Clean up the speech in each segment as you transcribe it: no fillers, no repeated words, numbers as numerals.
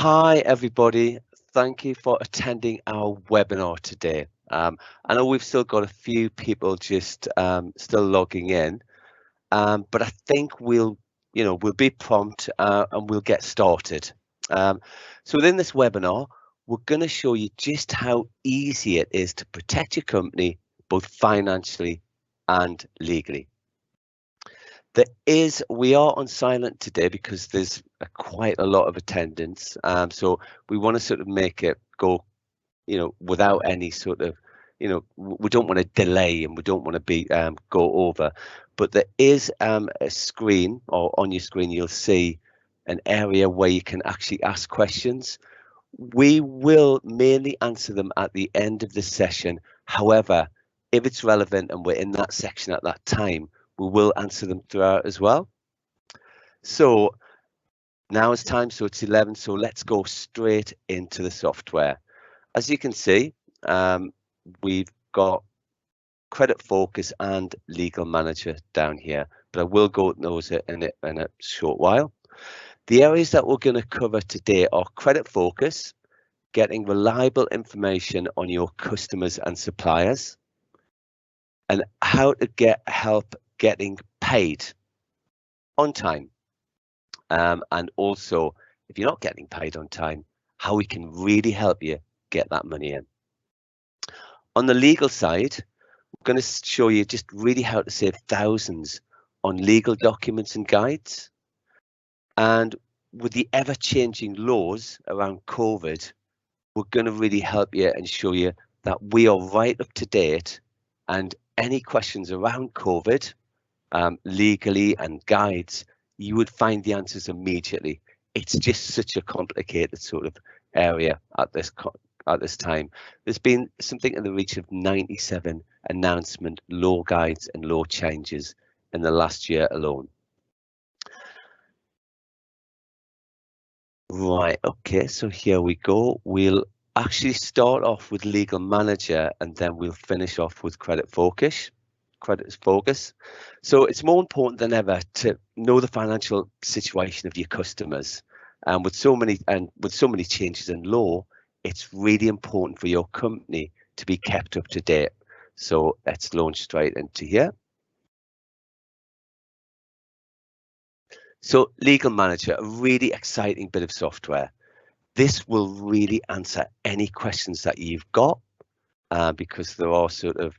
Hi, everybody. Thank you for attending our webinar today. I know we've still got a few people just still logging in, but I think we'll be prompt and we'll get started. So within this webinar, we're going to show you just how easy it is to protect your company, both financially and legally. We are on silent today because there's quite a lot of attendance. So we want to sort of make it go, without any sort of, we don't want to delay and we don't want to go over. But there is a screen, or on your screen, you'll see an area where you can actually ask questions. We will mainly answer them at the end of the session. However, if it's relevant and we're in that section at that time, we will answer them throughout as well. So now it's time, so it's 11, so let's go straight into the software. As you can see, we've got CreditFocus and Legal Manager down here, but I will go to those in a short while. The areas that we're going to cover today are CreditFocus, getting reliable information on your customers and suppliers, and how to get help getting paid on time. And also, if you're not getting paid on time, how we can really help you get that money in. On the legal side, we're going to show you just really how to save thousands on legal documents and guides. And with the ever-changing laws around COVID, we're going to really help you and show you that we are right up to date, and any questions around COVID, legally and guides, you would find the answers immediately. It's just such a complicated sort of area at this time. There's been something in the reach of 97 announcement law guides and law changes in the last year alone. Right, okay, so here we go. We'll actually start off with Legal Manager and then we'll finish off with CreditFocus. So it's more important than ever to know the financial situation of your customers. And with so many changes in law, it's really important for your company to be kept up to date. So let's launch straight into here. So Legal Manager, a really exciting bit of software. This will really answer any questions that you've got, because there are sort of,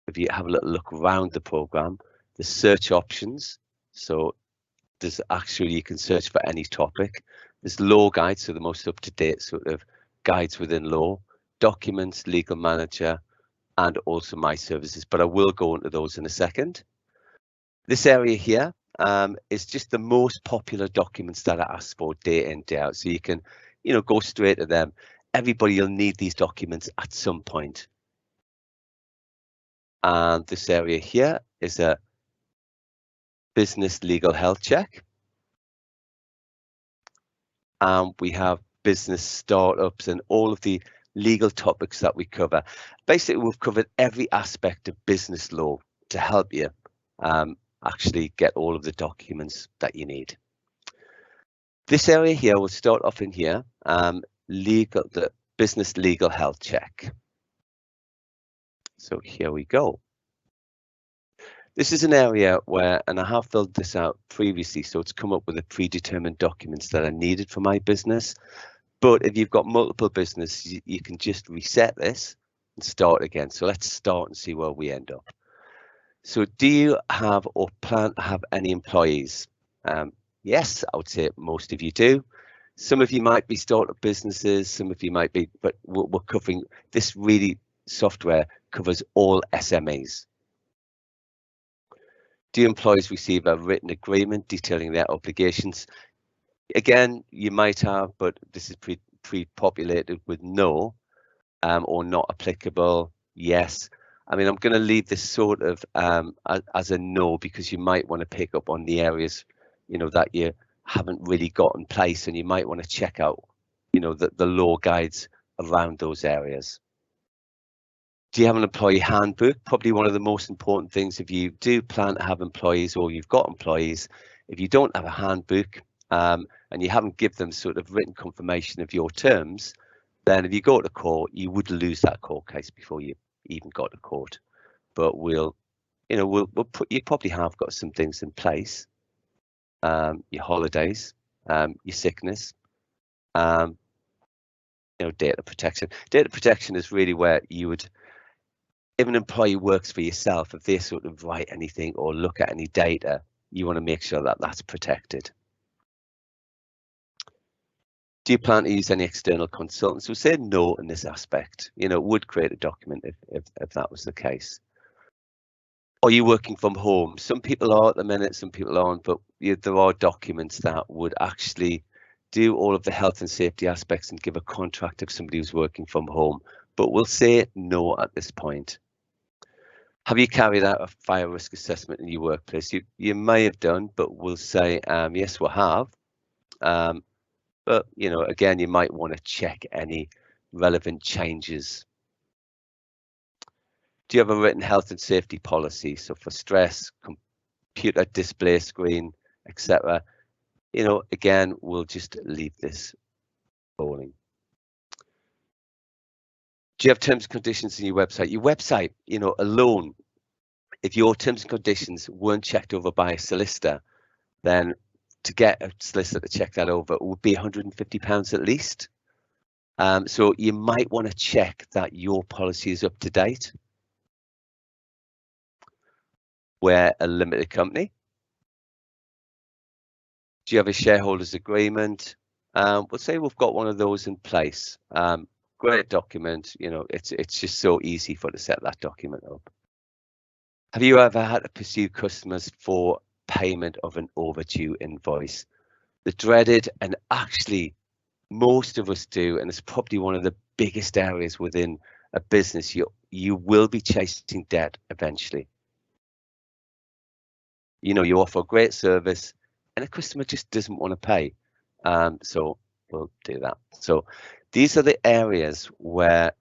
if you have a little look around the program, the search options. So there's actually, you can search for any topic. There's law guides, so the most up-to-date sort of guides within law, documents, Legal Manager, and also my services, but I will go into those in a second. This area here is just the most popular documents that are asked for day in, day out. So you can, go straight to them. Everybody will need these documents at some point. And this area here is a business legal health check. And we have business startups and all of the legal topics that we cover. Basically, we've covered every aspect of business law to help you actually get all of the documents that you need. This area here, we'll start off in here, the business legal health check. So here we go. This is an area where, and I have filled this out previously, so it's come up with the predetermined documents that are needed for my business. But if you've got multiple business, you can just reset this and start again. So let's start and see where we end up. So do you have or plan to have any employees? Yes, I would say most of you do. Some of you might be startup businesses, some of you might be, but we're covering this. Really, software covers all SMEs. Do employees receive a written agreement detailing their obligations? Again, you might have, but this is pre-populated with no, or not applicable, yes. I mean, I'm going to leave this sort of as a no, because you might want to pick up on the areas, that you haven't really got in place, and you might want to check out, the law guides around those areas. Do you have an employee handbook? Probably one of the most important things if you do plan to have employees or you've got employees. If you don't have a handbook, and you haven't given them sort of written confirmation of your terms, then if you go to court, you would lose that court case before you even got to court. But we'll put, you probably have got some things in place, your holidays, your sickness, data protection. Data protection is really where you would, if an employee works for yourself, if they sort of write anything or look at any data, you want to make sure that that's protected. Do you plan to use any external consultants? We'll say no in this aspect. Would create a document if that was the case. Are you working from home? Some people are at the minute, some people aren't, but there are documents that would actually do all of the health and safety aspects and give a contract if somebody was working from home, but we'll say no at this point. Have you carried out a fire risk assessment in your workplace? You may have done, but we'll say yes, we have. But again, you might want to check any relevant changes. Do you have a written health and safety policy? So for stress, computer display screen, etc. Again, we'll just leave this rolling. Do you have terms and conditions in your website? Your website, alone, if your terms and conditions weren't checked over by a solicitor, then to get a solicitor to check that over would be £150 at least. So you might want to check that your policy is up to date. We're a limited company. Do you have a shareholders agreement? We'll say we've got one of those in place. Great document. It's just so easy to set that document up. Have you ever had to pursue customers for payment of an overdue invoice? The dreaded, and actually most of us do, and it's probably one of the biggest areas within a business. You will be chasing debt eventually. You offer a great service and a customer just doesn't want to pay. So we'll do that. So these are the areas where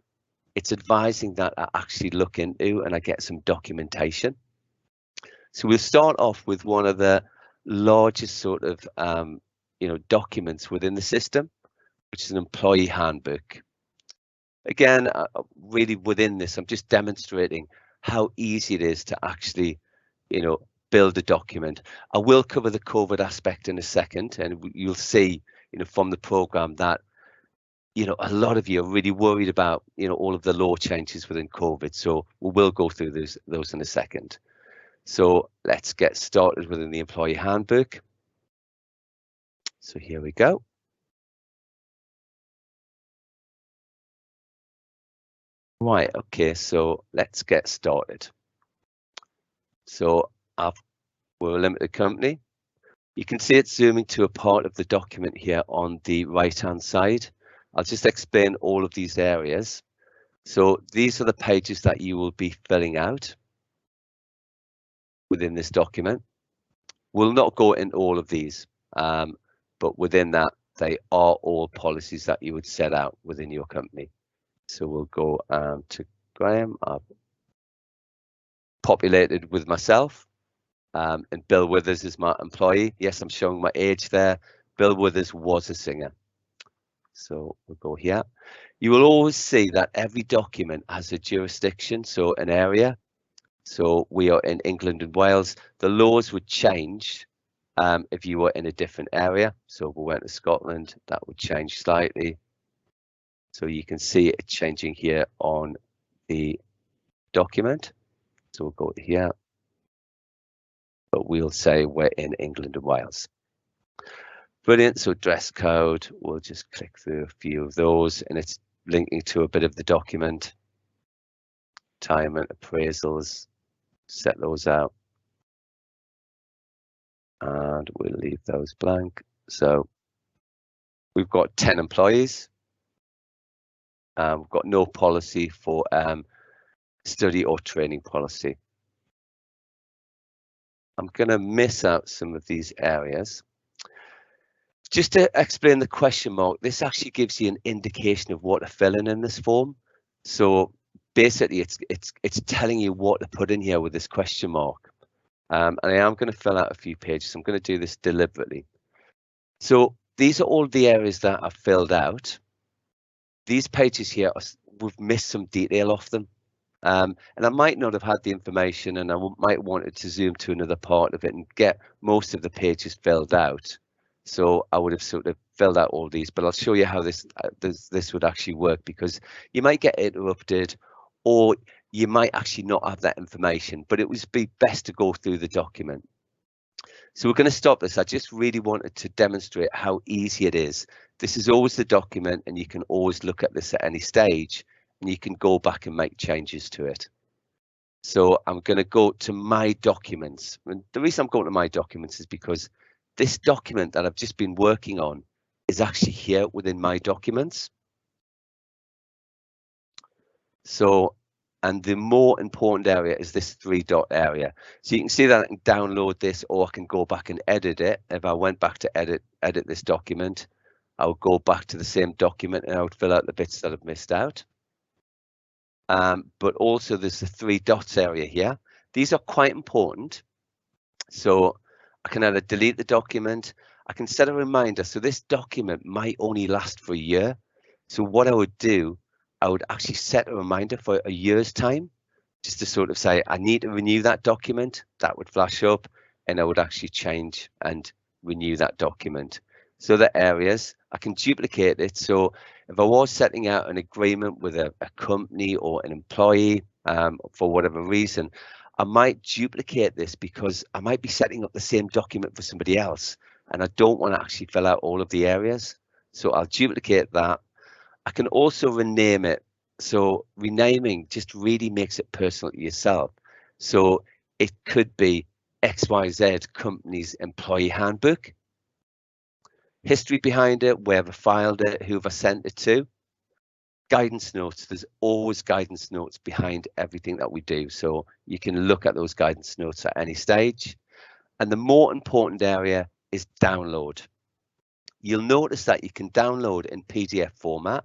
it's advising that I actually look into and I get some documentation. So we'll start off with one of the largest sort of documents within the system, which is an employee handbook. Again, really within this, I'm just demonstrating how easy it is to actually, build a document. I will cover the COVID aspect in a second, and you'll see, from the program that, a lot of you are really worried about, all of the law changes within COVID. So we will go through those in a second. So let's get started within the employee handbook. So here we go. Right, okay, so let's get started. So we're a limited company. You can see it zooming to a part of the document here on the right-hand side. I'll just explain all of these areas. So these are the pages that you will be filling out within this document. We'll not go into all of these, but within that, they are all policies that you would set out within your company. So we'll go to Graeme. I've populated with myself, and Bill Withers is my employee. Yes, I'm showing my age there. Bill Withers was a singer. So we'll go here. You will always see that every document has a jurisdiction, so an area. So we are in England and Wales. The laws would change if you were in a different area. So if we went to Scotland, that would change slightly. So you can see it changing here on the document. So we'll go to here, but we'll say we're in England and Wales. Brilliant. So dress code, we'll just click through a few of those, and it's linking to a bit of the document. Retirement appraisals, set those out, and we'll leave those blank. So we've got 10 employees. We've got no policy for study or training policy. I'm going to miss out some of these areas. Just to explain the question mark, this actually gives you an indication of what to fill in this form. So basically, it's telling you what to put in here with this question mark. And I am going to fill out a few pages. I'm going to do this deliberately. So these are all the areas that are filled out. These pages here, we've missed some detail off them. And I might not have had the information, and I might wanted to zoom to another part of it and get most of the pages filled out. So I would have sort of filled out all these, but I'll show you how this would actually work, because you might get interrupted, or you might actually not have that information, but it would be best to go through the document. So we're going to stop this. I just really wanted to demonstrate how easy it is. This is always the document, and you can always look at this at any stage, and you can go back and make changes to it. So I'm going to go to my documents. And the reason I'm going to my documents is because this document that I've just been working on is actually here within my documents. So, and the more important area is this 3-dot area. So you can see that I can download this, or I can go back and edit it. If I went back to edit this document, I would go back to the same document and I would fill out the bits that I've missed out. But also there's the 3 dots area here. These are quite important. So I can either delete the document, I can set a reminder. So this document might only last for a year. So what I would do, I would actually set a reminder for a year's time, just to sort of say, I need to renew that document. That would flash up, and I would actually change and renew that document. So the areas, I can duplicate it. So if I was setting out an agreement with a company or an employee, for whatever reason, I might duplicate this, because I might be setting up the same document for somebody else, and I don't want to actually fill out all of the areas. So I'll duplicate that. I can also rename it. So renaming just really makes it personal to yourself. So it could be XYZ Company's Employee Handbook. History behind it, where have I filed it, who have I sent it to. Guidance notes, there's always guidance notes behind everything that we do. So you can look at those guidance notes at any stage. And the more important area is download. You'll notice that you can download in PDF format,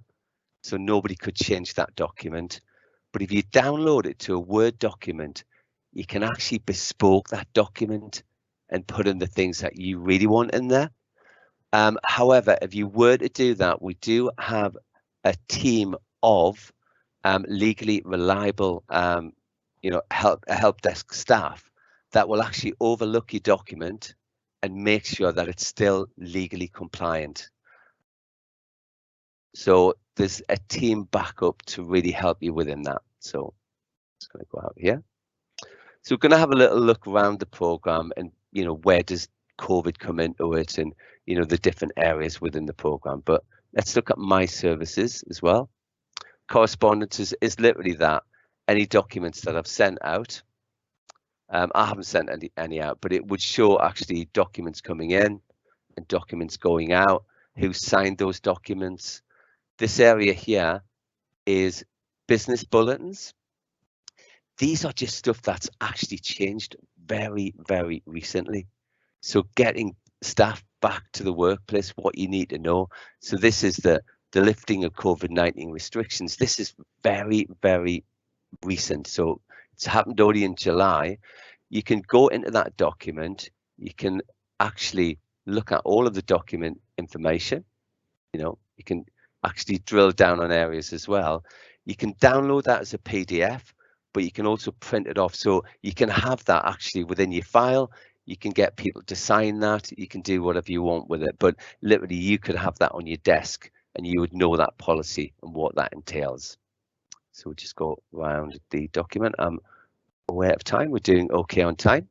so nobody could change that document. But if you download it to a Word document, you can actually bespoke that document and put in the things that you really want in there. However, if you were to do that, we do have a team of legally reliable, help desk staff that will actually overlook your document and make sure that it's still legally compliant. So there's a team backup to really help you within that. So it's going to go out here. So we're going to have a little look around the program, and where does COVID come into it, and the different areas within the program. But let's look at my services as well. Correspondence is literally that. Any documents that I've sent out. I haven't sent any out, but it would show actually documents coming in and documents going out, who signed those documents. This area here is business bulletins. These are just stuff that's actually changed very, very recently. So getting staff back to the workplace, what you need to know. So this is the lifting of COVID-19 restrictions. This is very, very recent. So it's happened only in July. You can go into that document. You can actually look at all of the document information. You can actually drill down on areas as well. You can download that as a PDF, but you can also print it off. So you can have that actually within your file. You can get people to sign that. You can do whatever you want with it, but literally you could have that on your desk and you would know that policy and what that entails. So we'll just go around the document. I'm aware of time. We're doing okay on time.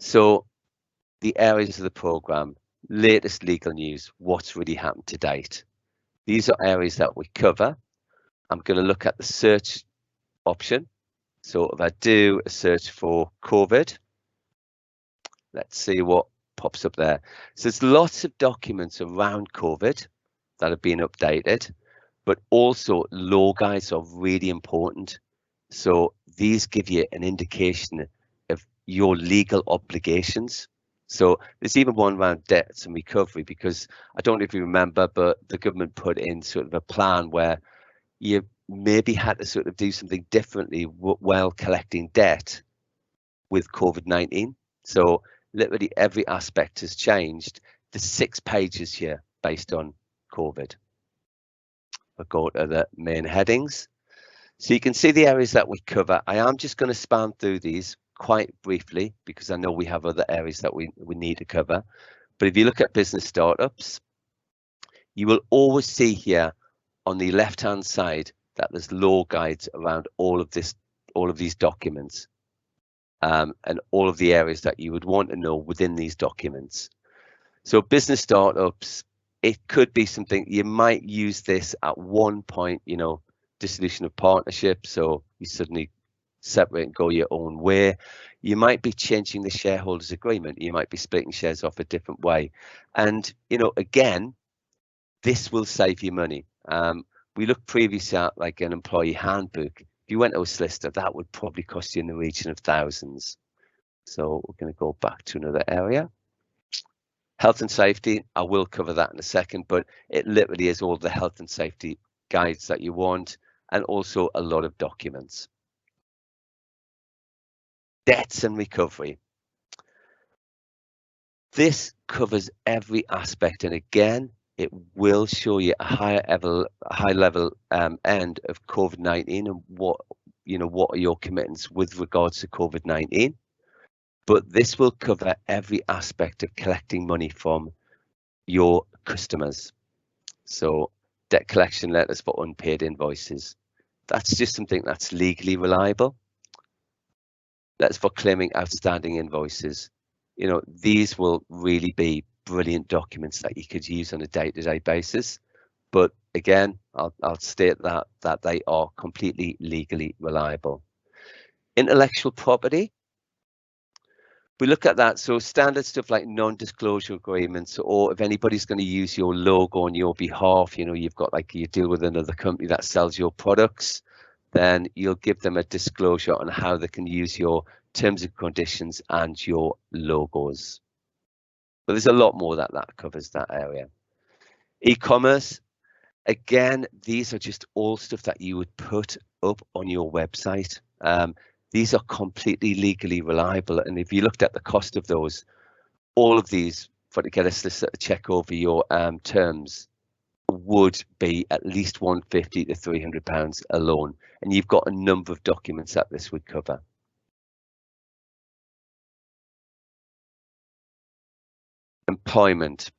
So the areas of the program, latest legal news, what's really happened to date. These are areas that we cover. I'm going to look at the search option. So if I do a search for COVID, let's see what pops up there. So there's lots of documents around COVID that have been updated, but also law guides are really important. So these give you an indication of your legal obligations. So there's even one around debts and recovery, because I don't know if you remember, but the government put in sort of a plan where you maybe had to sort of do something differently while collecting debt with COVID-19. So literally every aspect has changed. there's 6 pages here based on COVID. We'll go to the main headings. So you can see the areas that we cover. I am just going to span through these quite briefly because I know we have other areas that we need to cover. But if you look at business startups, you will always see here on the left-hand side that there's law guides around all of these documents, and all of the areas that you would want to know within these documents. So business startups, it could be something you might use this at one point, you know, dissolution of partnership, so you suddenly separate and go your own way. You might be changing the shareholders agreement, you might be splitting shares off a different way, and you know, again, this will save you money. We looked previously at like an employee handbook. If you went to a solicitor, that would probably cost you in the region of thousands. So we're going to go back to another area. Health and safety, I will cover that in a second, but it literally is all the health and safety guides that you want, and also a lot of documents. Debts and recovery. This covers every aspect, and again, it will show you a high level end of COVID-19 and what are your commitments with regards to COVID-19. But this will cover every aspect of collecting money from your customers. So debt collection letters for unpaid invoices. That's just something that's legally reliable. Letters for claiming outstanding invoices. You know, these will really be brilliant documents that you could use on a day-to-day basis. But again, I'll state that they are completely legally reliable. Intellectual property. We look at that, so standard stuff like non-disclosure agreements, or if anybody's going to use your logo on your behalf, you know, you've got like you deal with another company that sells your products, then you'll give them a disclosure on how they can use your terms and conditions and your logos. But there's a lot more that covers that area. E-commerce, again, these are just all stuff that you would put up on your website. These are completely legally reliable, and if you looked at the cost of those, all of these for to get a solicitor to check over your terms would be at least £150 to £300 alone, and you've got a number of documents that this would cover. Employment,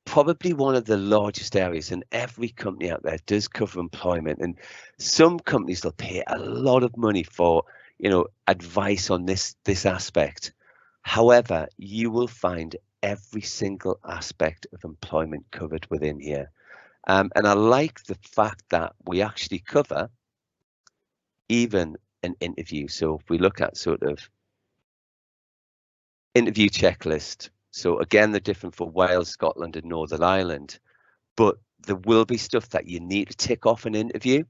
probably one of the largest areas, and every company out there does cover employment, and some companies will pay a lot of money for, you know, advice on this aspect. However, you will find every single aspect of employment covered within here, and I like the fact that we actually cover even an interview. So if we look at sort of interview checklist, so again, they're different for Wales, Scotland and Northern Ireland, but there will be stuff that you need to tick off an interview,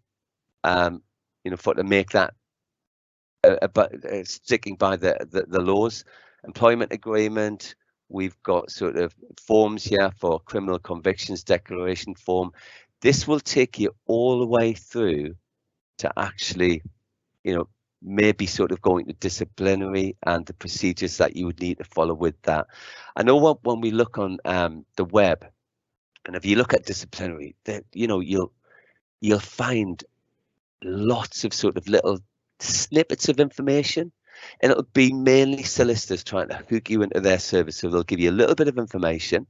you know, for to make that sticking by the laws. Employment agreement, we've got sort of forms here for criminal convictions declaration form. This will take you all the way through to actually, you know, maybe sort of going to disciplinary and the procedures that you would need to follow with that. I know when we look on the web, and if you look at disciplinary, that, you know, you'll find lots of sort of little snippets of information, and it'll be mainly solicitors trying to hook you into their service. So they'll give you a little bit of information,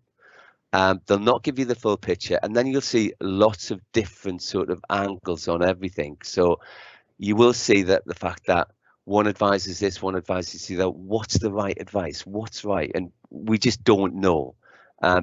they'll not give you the full picture, and then you'll see lots of different sort of angles on everything. So you will see that the fact that one advises this, one advises that, what's the right advice, what's right, and we just don't know,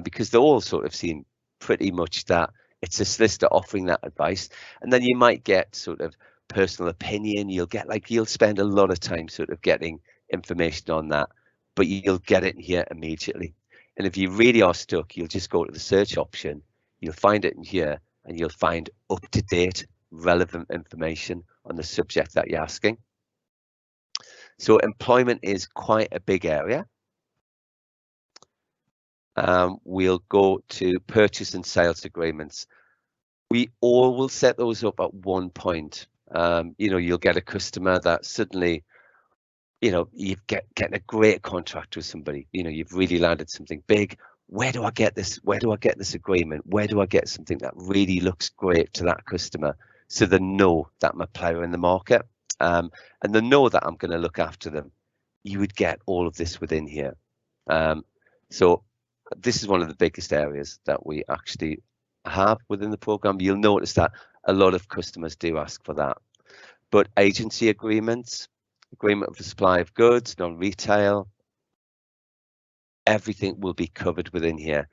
because they're all sort of seeing pretty much that it's a solicitor offering that advice, and then you might get sort of personal opinion. You'll spend a lot of time sort of getting information on that, but you'll get it in here immediately. And if you really are stuck, you'll just go to the search option, you'll find it in here, and you'll find up-to-date relevant information on the subject that you're asking. So employment is quite a big area. We'll go to purchase and sales agreements. We all will set those up at one point. You know, you'll get a customer that suddenly, you know, you getting a great contract with somebody, you know, you've really landed something big. where do I get this? Where do I get this agreement? Where do I get something that really looks great to that customer? So they know that I'm a player in the market, and they know that I'm going to look after them. You would get all of this within here. So this is one of the biggest areas that we actually have within the program. You'll notice that a lot of customers do ask for that. But agency agreements, agreement for supply of goods, non-retail, everything will be covered within here.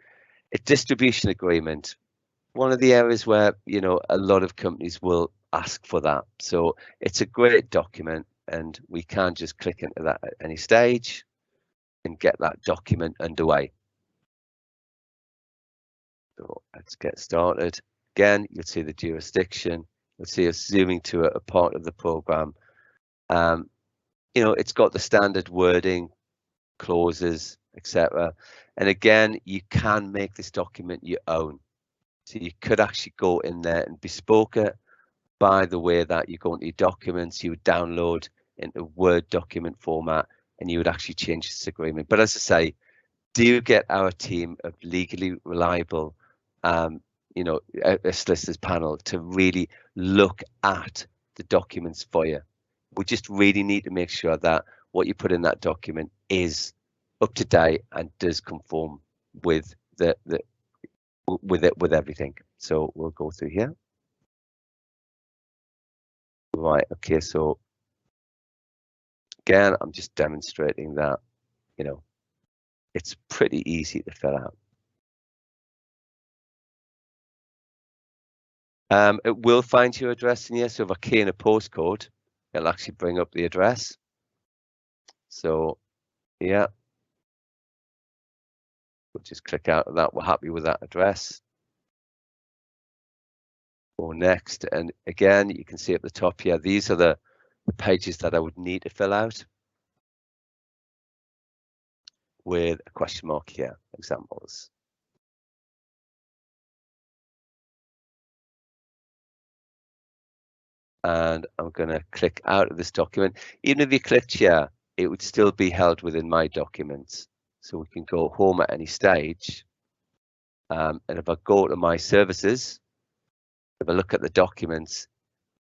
A distribution agreement, one of the areas where, you know, a lot of companies will ask for that. So it's a great document, and we can just click into that at any stage and get that document underway. So let's get started. Again, you'll see the jurisdiction. You'll see us zooming to a part of the program. You know, it's got the standard wording, clauses, etc. And again, you can make this document your own. So you could actually go in there and bespoke it by the way that you go into your documents, you would download into Word document format, and you would actually change this agreement. But as I say, do get our team of legally reliable, you know, a solicitors panel to really look at the documents for you. We just really need to make sure that what you put in that document is up to date and does conform with with everything. So we'll go through here. Right, okay, so again, I'm just demonstrating that, you know, it's pretty easy to fill out. It will find your address in here. So if I key in a postcode, it'll actually bring up the address. So yeah, we'll just click out of that. We're happy with that address. Go next, and again, you can see at the top here, these are the pages that I would need to fill out with a question mark here, examples. And I'm going to click out of this document. Even if you clicked here, it would still be held within my documents. So we can go home at any stage. And if I go to my services, if I look at the documents,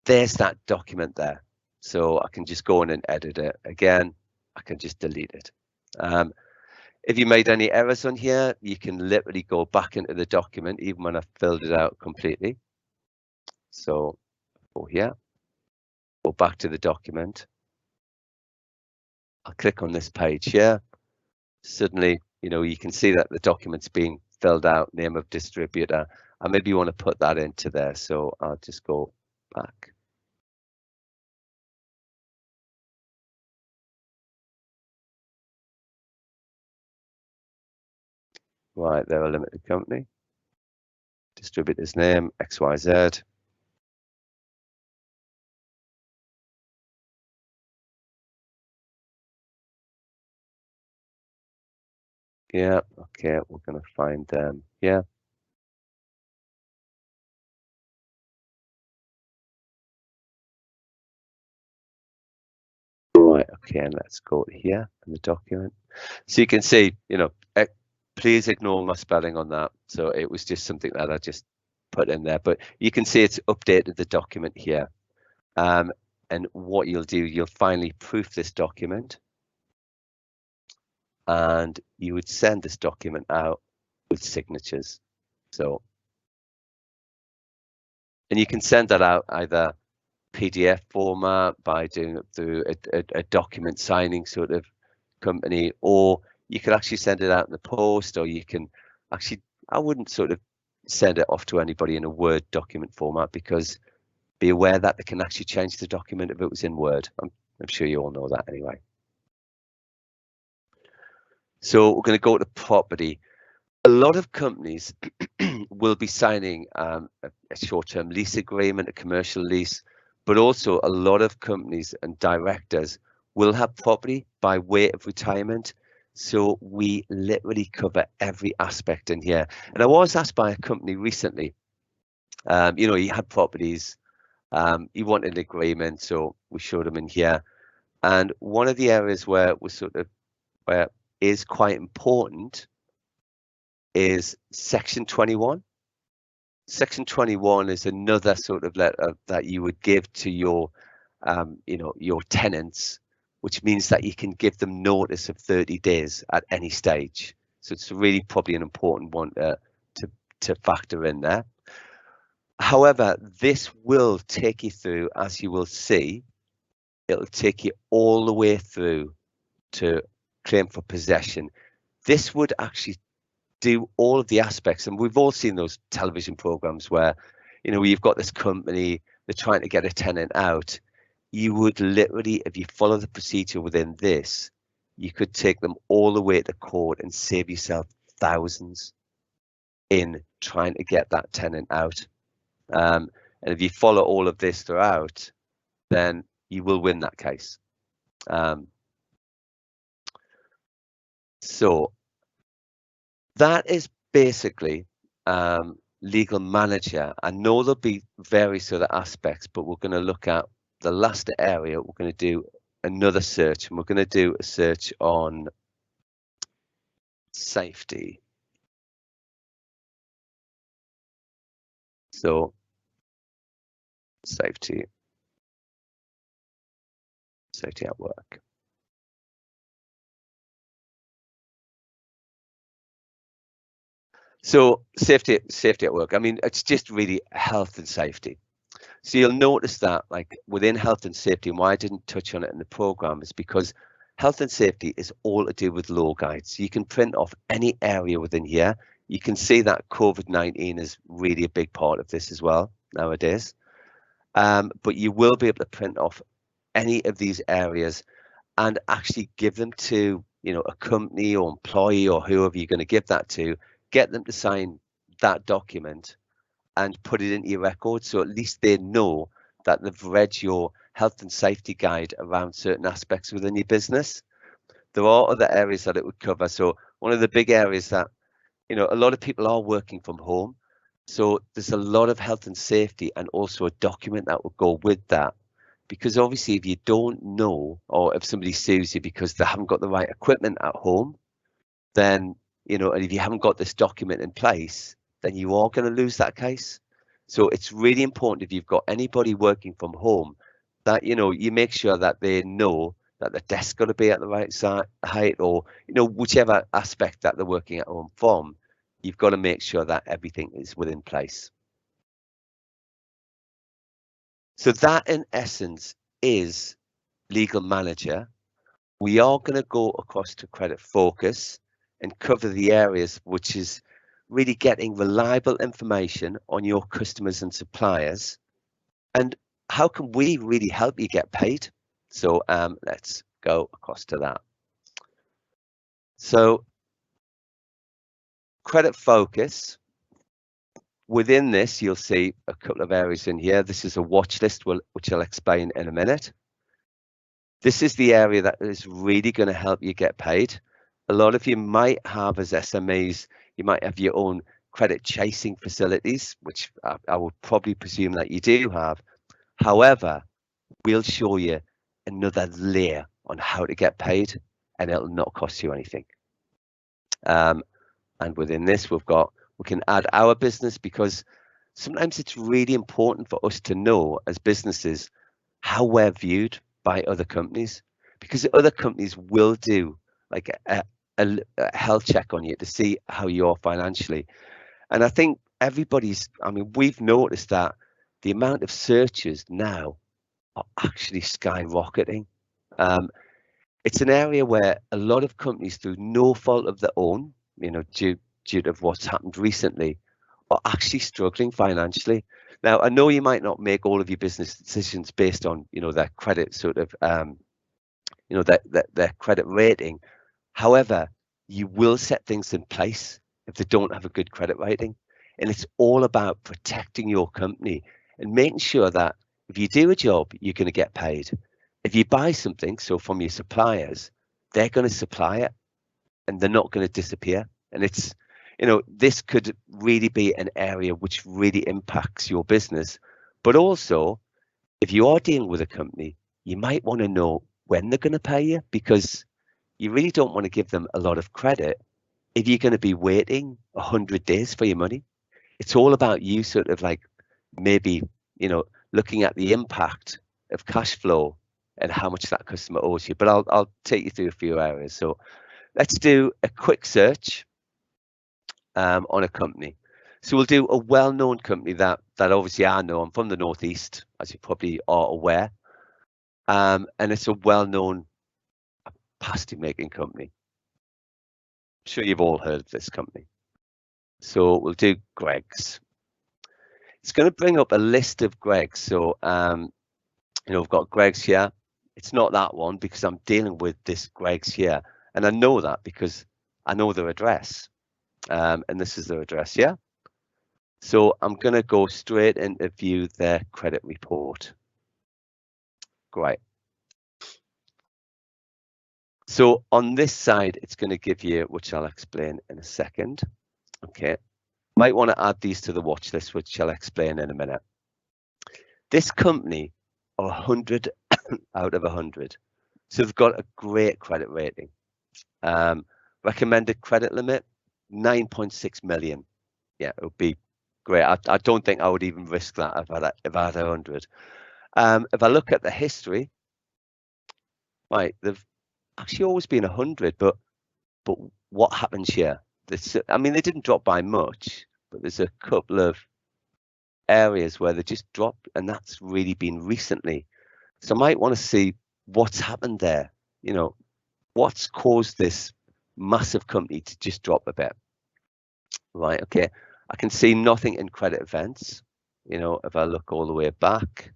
there's that document there. So I can just go in and edit it. Again, I can just delete it. If you made any errors on here, you can literally go back into the document, even when I've filled it out completely. So go here, go back to the document. I'll click on this page here. Suddenly, you know, you can see that the document's being filled out, name of distributor, and maybe you want to put that into there. So I'll just go back. Right, they're a limited company. Distributor's name, XYZ. Yeah, okay, we're going to find them here. Right, okay, and let's go here in the document. So you can see, you know, please ignore my spelling on that. So it was just something that I just put in there, but you can see it's updated the document here. And what you'll do, you'll finally proof this document, and you would send this document out with signatures. So, and you can send that out either PDF format by doing it through a document signing sort of company, or you can actually send it out in the post, or you can actually, I wouldn't sort of send it off to anybody in a Word document format, because be aware that they can actually change the document if it was in Word. I'm sure you all know that anyway. So we're going to go to property. A lot of companies will be signing a short-term lease agreement, a commercial lease, but also a lot of companies and directors will have property by way of retirement. So we literally cover every aspect in here. And I was asked by a company recently, you know, he had properties, he wanted an agreement, so we showed him in here. And one of the areas where is quite important is Section 21. Section 21 is another sort of letter that you would give to your, your tenants, which means that you can give them notice of 30 days at any stage. So it's really probably an important one to factor in there. However, this will take you through, as you will see, it'll take you all the way through to claim for possession. This would actually do all of the aspects, and we've all seen those television programs where, you've got this company, they're trying to get a tenant out. You would literally, if you follow the procedure within this, you could take them all the way to court and save yourself thousands in trying to get that tenant out. And if you follow all of this throughout, then you will win that case. So that is basically Legal Manager. I know there'll be various other aspects, but we're going to look at the last area. We're going to do another search, and we're going to do a search on safety. So safety at work. So safety at work. I mean, it's just really health and safety. So you'll notice that, like, within health and safety, and why I didn't touch on it in the program is because health and safety is all to do with law guides. You can print off any area within here. You can see that COVID-19 is really a big part of this as well nowadays. But you will be able to print off any of these areas and actually give them to, a company or employee or whoever you're going to give that to, get them to sign that document and put it into your record, so at least they know that they've read your health and safety guide around certain aspects within your business. There are other areas that it would cover. So one of the big areas that, a lot of people are working from home. So there's a lot of health and safety and also a document that will go with that. Because obviously if you don't know, or if somebody sues you because they haven't got the right equipment at home, then, and if you haven't got this document in place, then you are going to lose that case. So it's really important, if you've got anybody working from home, that, you make sure that they know that the desk's got to be at the right height, or, whichever aspect that they're working at home from, you've got to make sure that everything is within place. So that in essence is Legal Manager. We are going to go across to CreditFocus and cover the areas which is really getting reliable information on your customers and suppliers, and how can we really help you get paid. So let's go across to that. So CreditFocus, within this you'll see a couple of areas in here. This is a watch list, which I'll explain in a minute. This is the area that is really going to help you get paid. A lot of you might have, as SMEs, you might have your own credit chasing facilities, which I would probably presume that you do have. However, we'll show you another layer on how to get paid, and it'll not cost you anything. And within this, we can add our business, because sometimes it's really important for us to know as businesses how we're viewed by other companies, because other companies will do like a health check on you to see how you are financially. And I think we've noticed that the amount of searches now are actually skyrocketing. It's an area where a lot of companies, through no fault of their own, due to what's happened recently, are actually struggling financially. Now, I know you might not make all of your business decisions based on, their credit sort of, their credit rating. However, you will set things in place if they don't have a good credit rating. And it's all about protecting your company and making sure that if you do a job, you're going to get paid. If you buy something, so from your suppliers, they're going to supply it and they're not going to disappear. And it's, this could really be an area which really impacts your business. But also, if you are dealing with a company, you might want to know when they're going to pay you, because you really don't want to give them a lot of credit if you're going to be waiting 100 days for your money, it's all about you sort of like maybe, you know, looking at the impact of cash flow and how much that customer owes you. But I'll take you through a few areas. So let's do a quick search on a company. So we'll do a well-known company that obviously I know. I'm from the Northeast, as you probably are aware, and it's a well-known pasty making company. I'm sure you've all heard of this company. So we'll do Greggs. It's going to bring up a list of Greggs. So you know, we've got Greggs here. It's not that one because I'm dealing with this Greggs here, and I know that because I know their address, and this is their address here. So I'm going to go straight into view their credit report. Great. So on this side, it's going to give you, which I'll explain in a second. Okay. Might want to add these to the watch list, which I'll explain in a minute. This company are 100 out of 100. So they've got a great credit rating. Recommended credit limit, 9.6 million. Yeah, it would be great. I don't think I would even risk that if I had 100. If I look at the history, right, they've actually always been 100, but what happens here? I mean, they didn't drop by much, but there's a couple of areas where they just dropped, and that's really been recently. So I might want to see what's happened there. You know, what's caused this massive company to just drop a bit. Right, okay. I can see nothing in credit events. You know, if I look all the way back,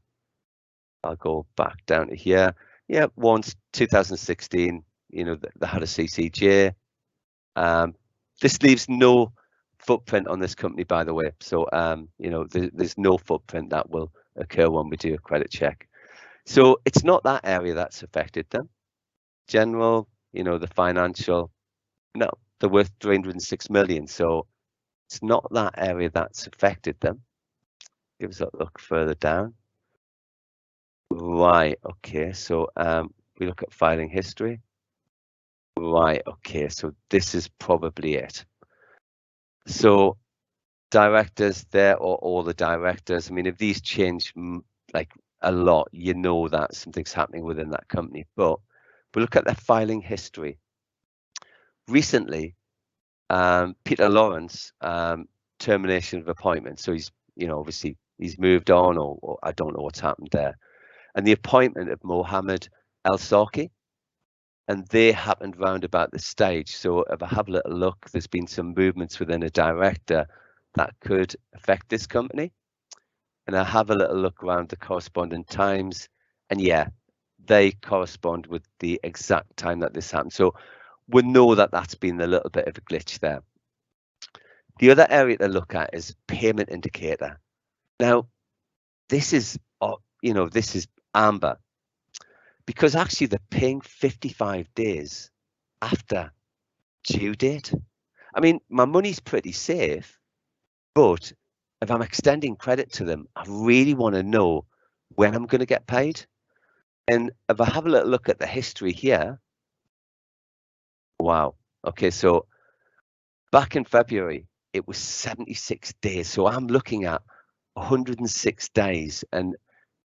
I'll go back down to here. Yeah, once 2016, you know, they had a CCJ. This leaves no footprint on this company, by the way. So, you know, there's no footprint that will occur when we do a credit check. So it's not that area that's affected them. General, you know, the financial, no, they're worth 306 million. So it's not that area that's affected them. Give us a look further down. Right, okay, so we look at filing history. Right, okay, so this is probably it. So directors, there are all the directors. I mean, if these change like a lot, you know that something's happening within that company. But we look at their filing history. Recently, Peter Lawrence, termination of appointment. So he's, you know, obviously he's moved on, or I don't know what's happened there. And the appointment of Mohammed El Saki, and they happened round about the stage. So if I have a little look, there's been some movements within a director that could affect this company. And I have a little look around the corresponding times, and yeah, they correspond with the exact time that this happened. So we know that that's been a little bit of a glitch there. The other area to look at is payment indicator. Now, this is, you know, this is amber, because actually they're paying 55 days after due date. I mean, my money's pretty safe, but if I'm extending credit to them, I really want to know when I'm going to get paid. And if I have a little look at the history here, wow. Okay, so back in February, it was 76 days. So I'm looking at 106 days. And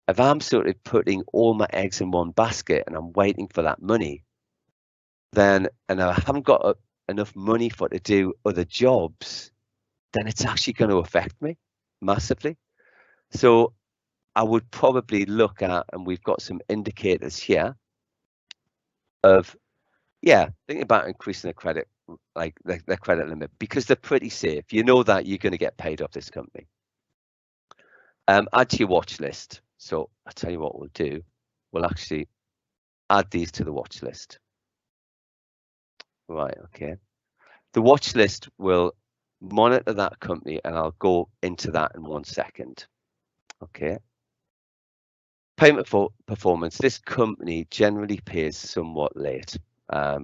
if I'm sort of putting all my eggs in one basket and I'm waiting for that money, then, and I haven't got enough money for to do other jobs, then it's actually going to affect me massively. So I would probably look at, and we've got some indicators here of, yeah, thinking about increasing the credit, like the credit limit, because they're pretty safe. You know that you're going to get paid off this company. Add to your watch list. So I'll tell you what we'll do. We'll actually add these to the watch list. Right, okay. The watch list will monitor that company, and I'll go into that in 1 second. Okay. Payment for performance. This company generally pays somewhat late. A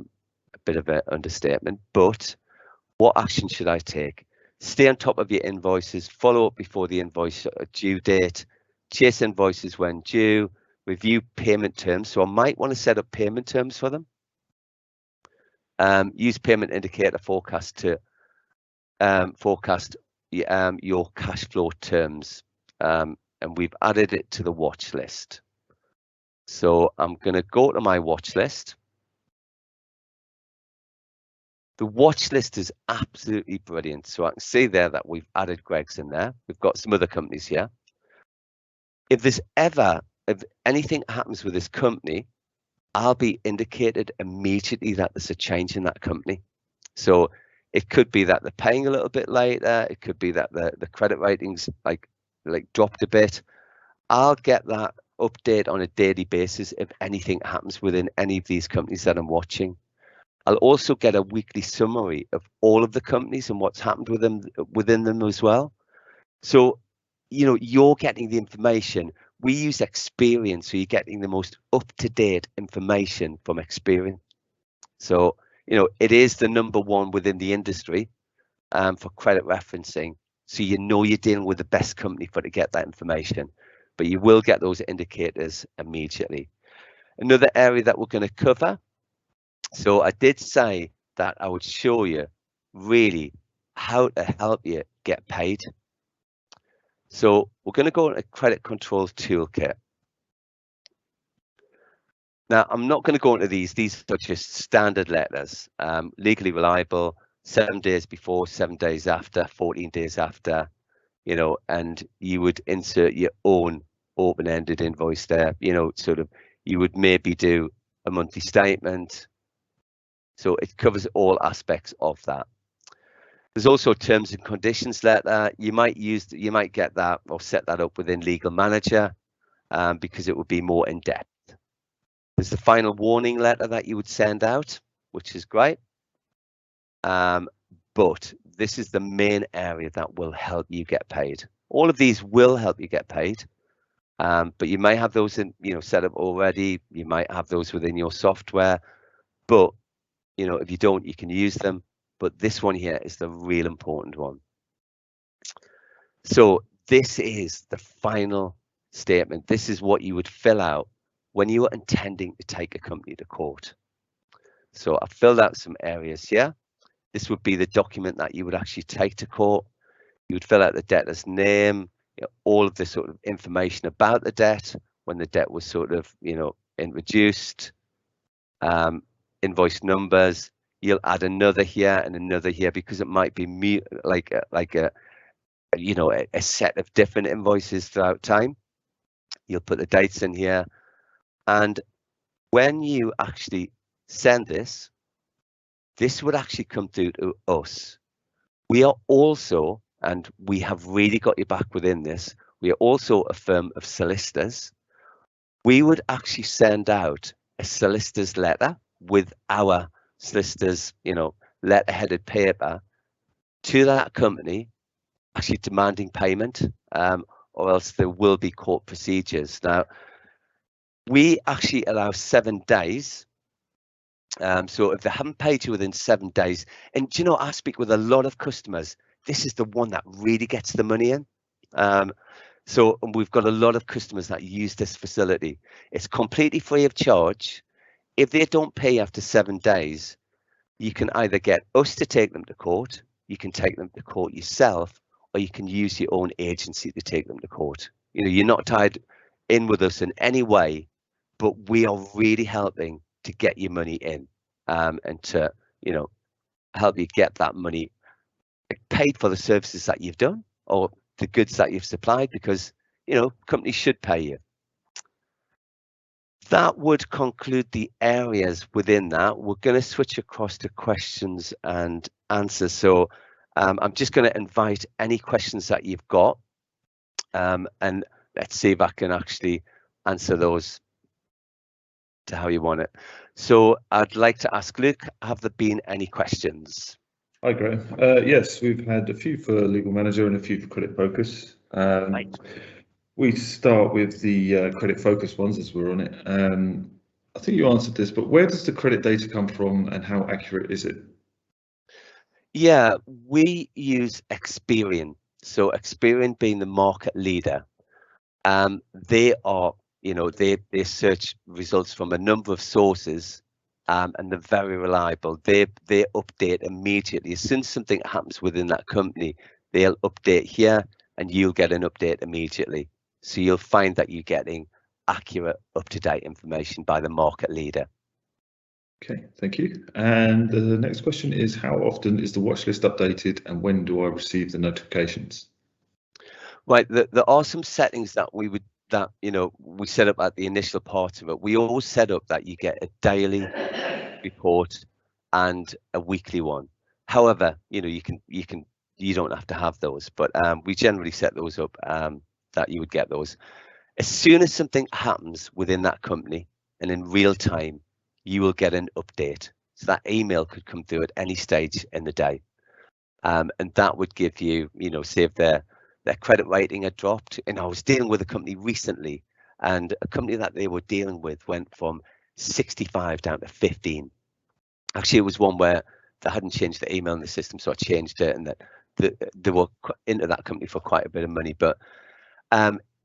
bit of an understatement, but what action should I take? Stay on top of your invoices, follow up before the invoice due date, chase invoices when due, review payment terms. So I might want to set up payment terms for them. use payment indicator forecast to forecast your cash flow terms, and we've added it to the watch list. So I'm going to go to my watch list. The watch list is absolutely brilliant. So I can see there that we've added Greg's in there. We've got some other companies here. If anything happens with this company, I'll be indicated immediately that there's a change in that company. So it could be that they're paying a little bit later. It could be that the credit ratings like dropped a bit. I'll get that update on a daily basis if anything happens within any of these companies that I'm watching. I'll also get a weekly summary of all of the companies and what's happened with them within them as well. So, you know, you're getting the information. We use Experian, so you're getting the most up-to-date information from Experian. So, you know, it is the #1 within the industry for credit referencing. So you know you're dealing with the best company to get that information, but you will get those indicators immediately. Another area that we're going to cover. So I did say that I would show you really how to help you get paid. So we're going to go into Credit Control Toolkit. Now, I'm not going to go into these. These are just standard letters. Legally reliable, 7 days before, 7 days after, 14 days after, you know, and you would insert your own open-ended invoice there, you know, sort of, you would maybe do a monthly statement. So it covers all aspects of that. There's also terms and conditions letter. You might get that or set that up within Legal Manager because it would be more in depth. There's the final warning letter that you would send out, which is great. But this is the main area that will help you get paid. All of these will help you get paid, but you may have those in, you know, set up already. You might have those within your software, but you know, if you don't, you can use them. But this one here is the real important one. So this is the final statement. This is what you would fill out when you are intending to take a company to court. So I've filled out some areas here. This would be the document that you would actually take to court. You would fill out the debtor's name, you know, all of the sort of information about the debt, when the debt was sort of, you know, introduced, invoice numbers. You'll add another here and another here because it might be like a you know, a set of different invoices throughout time. You'll put the dates in here, and when you actually send this would actually come through to us. We are also, and we have really got your back within this, we are also a firm of solicitors. We would actually send out a solicitor's letter with our solicitors, you know, letter-headed paper to that company, actually demanding payment, or else there will be court procedures. Now, we actually allow 7 days. So if they haven't paid you within 7 days, and do you know, I speak with a lot of customers, this is the one that really gets the money in. So we've got a lot of customers that use this facility. It's completely free of charge. If they don't pay after 7 days, you can either get us to take them to court, you can take them to court yourself, or you can use your own agency to take them to court. You know, you're not tied in with us in any way, but we are really helping to get your money in, and to, you know, help you get that money paid for the services that you've done or the goods that you've supplied, because, you know, companies should pay you. That would conclude the areas within that. We're going to switch across to questions and answers. So I'm just going to invite any questions that you've got, and let's see if I can actually answer those to how you want it. So I'd like to ask Luke, have there been any questions? Hi, Graeme. Yes, we've had a few for Legal Manager and a few for CreditFocus. Right. We start with the CreditFocus ones as we're on it. I think you answered this, but where does the credit data come from and how accurate is it? Yeah, we use Experian. So Experian being the market leader, they are, you know, they search results from a number of sources and they're very reliable. They update immediately. As soon as something happens within that company, they'll update here and you'll get an update immediately. So you'll find that you're getting accurate, up-to-date information by the market leader. Okay, thank you. And the next question is, how often is the watch list updated and when do I receive the notifications? Right, there are some settings that we set up at the initial part of it. We always set up that you get a daily report and a weekly one. However, you don't have to have those, but we generally set those up that you would get those. As soon as something happens within that company and in real time, you will get an update. So that email could come through at any stage in the day. And that would give you, say if their credit rating had dropped. And I was dealing with a company recently, and a company that they were dealing with went from 65 down to 15. Actually, it was one where they hadn't changed the email in the system, so I changed it, and that they were into that company for quite a bit of money. But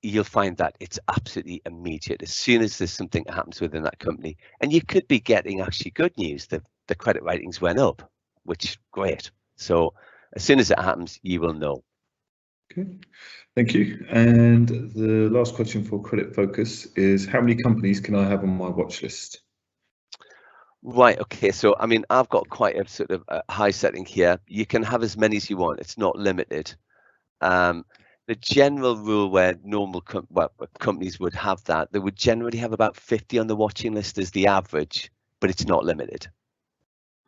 you'll find that it's absolutely immediate as soon as there's something that happens within that company. And you could be getting actually good news that the credit ratings went up, which is great. So as soon as it happens, you will know. Okay, thank you. And the last question for CreditFocus is, how many companies can I have on my watch list? Right, okay, so I mean, I've got quite a sort of a high setting here. You can have as many as you want, it's not limited. The general rule where normal companies would have that, they would generally have about 50 on the watching list as the average, but it's not limited.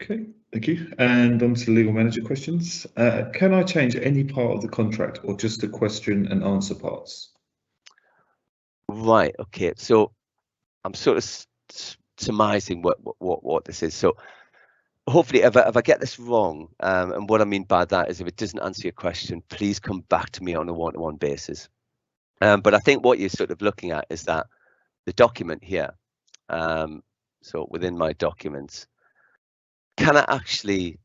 Okay, thank you. And on to the legal manager questions. Can I change any part of the contract or just the question and answer parts? Right, okay, so I'm sort of surmising what this is. So hopefully if I get this wrong, and what I mean by that is if it doesn't answer your question, please come back to me on a one-to-one basis. But I think what you're sort of looking at is that the document here, so within my documents, can I actually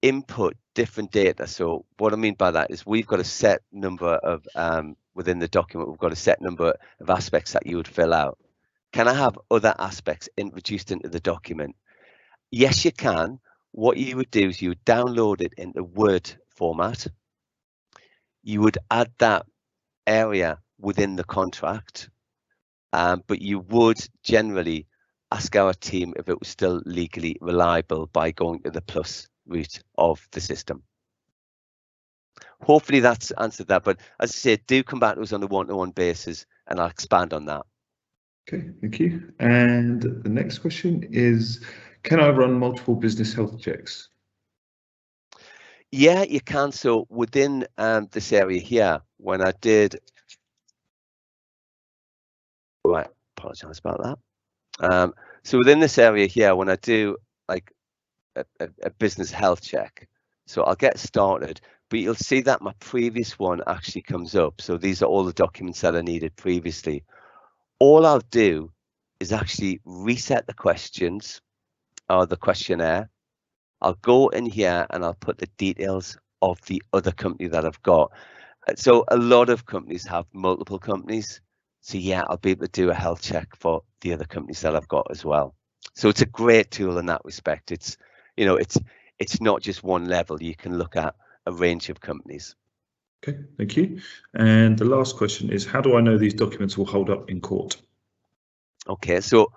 input different data? So what I mean by that is we've got a set number of, within the document, we've got a set number of aspects that you would fill out. Can I have other aspects introduced into the document? Yes, you can. What you would do is you would download it into Word format. You would add that area within the contract, but you would generally ask our team if it was still legally reliable by going to the plus route of the system. Hopefully that's answered that, but as I said, do come back to us on a one-to-one basis and I'll expand on that. Okay, thank you. And the next question is, can I run multiple business health checks? Yeah, you can. So within this area here, when I did, right, apologize about that. So within this area here, when I do like a business health check, so I'll get started, but you'll see that my previous one actually comes up. So these are all the documents that I needed previously. All I'll do is actually reset the questions or the questionnaire. I'll go in here and I'll put the details of the other company that I've got. So a lot of companies have multiple companies. So yeah, I'll be able to do a health check for the other companies that I've got as well. So it's a great tool in that respect. It's, it's not just one level. You can look at a range of companies. Okay, thank you. And the last question is, how do I know these documents will hold up in court? Okay, so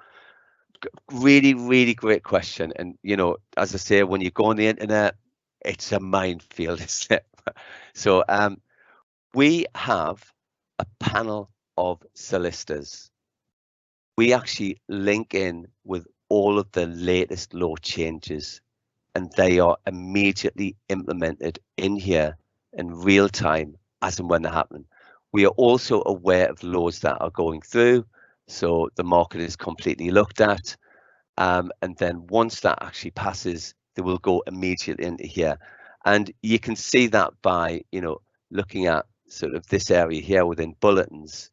really, really great question. And, as I say, when you go on the internet, it's a minefield, isn't it? So we have a panel of solicitors. We actually link in with all of the latest law changes, and they are immediately implemented in here in real time as and when they happen. We are also aware of laws that are going through, so the market is completely looked at, and then once that actually passes, they will go immediately into here. And you can see that by looking at sort of this area here within bulletins.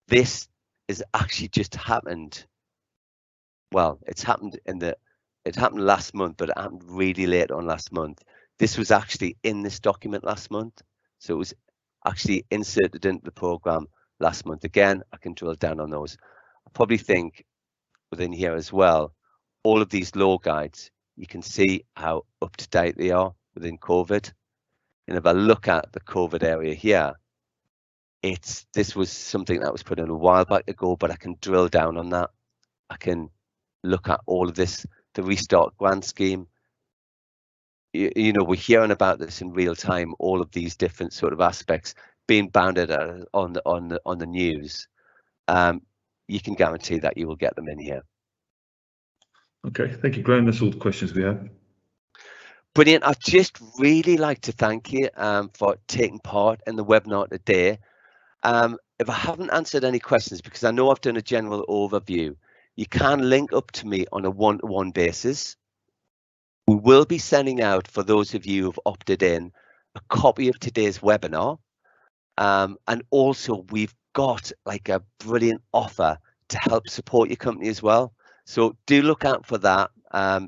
This is actually just happened. Well, it happened last month, but it happened really late on last month. This was actually in this document last month, so it was actually inserted into the program last month. Again, I can drill down on those. I probably think within here as well, all of these law guides, you can see how up to date they are within COVID. And if I look at the COVID area here, this was something that was put in a while back ago, but I can drill down on that. I can look at all of this, the Restart Grant Scheme. You know, we're hearing about this in real time, all of these different sort of aspects being bounded on the news. You can guarantee that you will get them in here. Okay, thank you, Graeme. That's all the questions we have. Brilliant. I'd just really like to thank you for taking part in the webinar today. If I haven't answered any questions, because I know I've done a general overview, you can link up to me on a one-to-one basis. We will be sending out, for those of you who've opted in, a copy of today's webinar. And also we've got like a brilliant offer to help support your company as well. So do look out for that.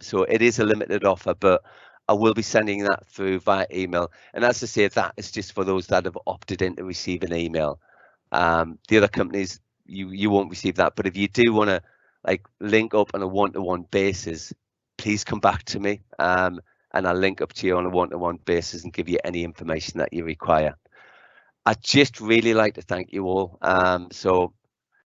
So it is a limited offer, but I will be sending that through via email. And as I say, that is just for those that have opted in to receive an email. The other companies, you won't receive that. But if you do want to like link up on a one-to-one basis, please come back to me and I'll link up to you on a one-to-one basis and give you any information that you require. I'd just really like to thank you all. So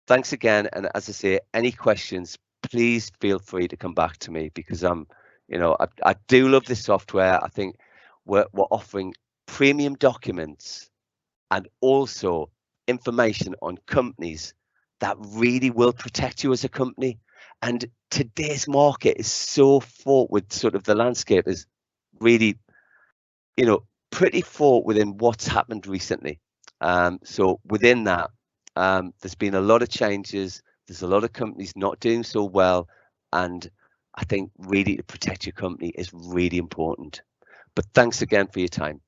thanks again. And as I say, any questions, please feel free to come back to me, because you know, I do love this software. I think we're offering premium documents and also information on companies that really will protect you as a company. And today's market is so fraught with sort of, the landscape is really, you know, pretty fraught within what's happened recently. So within that, there's been a lot of changes. There's a lot of companies not doing so well. And I think really to protect your company is really important. But thanks again for your time.